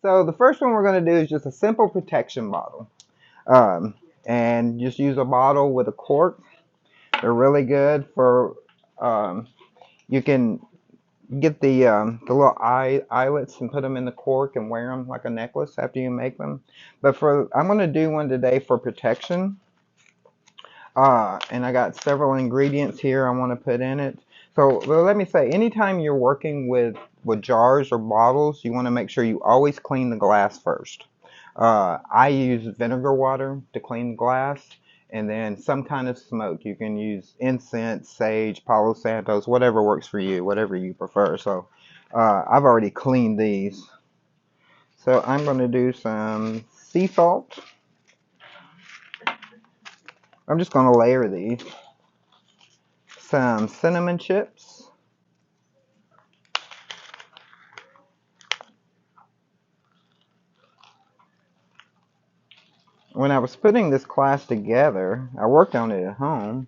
So the first one we're going to do is just a simple protection bottle. And just use a bottle with a cork. They're really good for, you can get the little eyelets and put them in the cork and wear them like a necklace after you make them. But I'm going to do one today for protection. And I got several ingredients here I want to put in it. So well, let me say, anytime you're working with jars or bottles, you want to make sure you always clean the glass first. I use vinegar water to clean the glass, and then some kind of smoke. You can use incense, sage, Palo Santos, whatever works for you, whatever you prefer. So I've already cleaned these. So I'm going to do some sea salt. I'm just going to layer these. Some cinnamon chips. When I was putting this class together, I worked on it at home,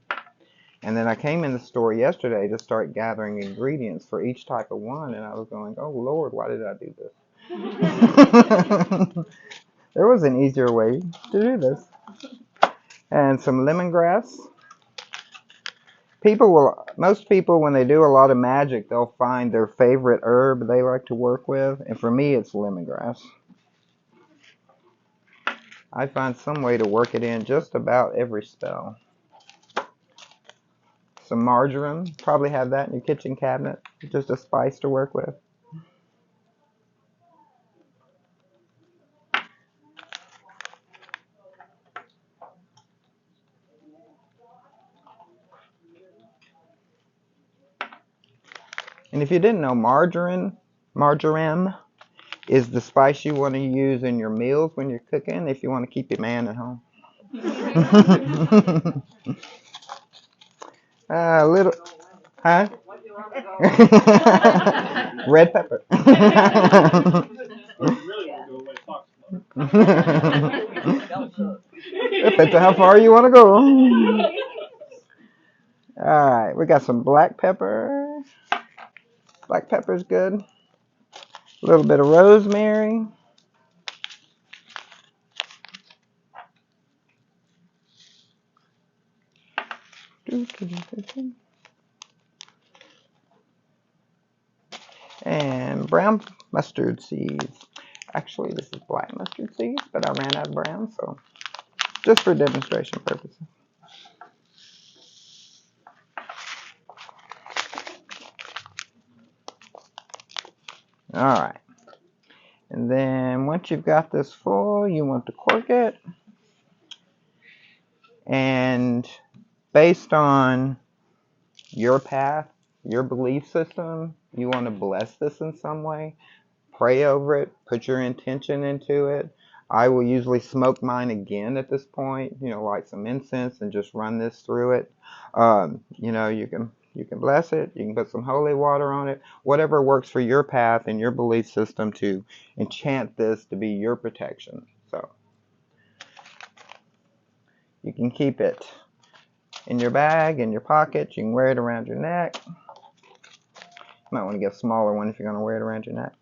and then I came in the store yesterday to start gathering ingredients for each type of one, and I was going, oh Lord, why did I do this? There was an easier way to do this. And some lemongrass. Most people, when they do a lot of magic, they'll find their favorite herb they like to work with, and for me, it's lemongrass. I find some way to work it in just about every spell. Some marjoram, probably have that in your kitchen cabinet, just a spice to work with. And if you didn't know, marjoram is the spice you want to use in your meals when you're cooking if you want to keep your man at home. A little, huh? Red pepper. Depends on how far you want to go. Alright, we got some black pepper. Black pepper's good. A little bit of rosemary. And brown mustard seeds. Actually, this is black mustard seeds, but I ran out of brown, so just for demonstration purposes. Alright. And then once you've got this full, you want to cork it. And based on your path, your belief system, you want to bless this in some way. Pray over it. Put your intention into it. I will usually smoke mine again at this point. Light some incense and just run this through it. You can bless it. You can put some holy water on it. Whatever works for your path and your belief system to enchant this to be your protection. So you can keep it in your bag, in your pocket. You can wear it around your neck. You might want to get a smaller one if you're going to wear it around your neck.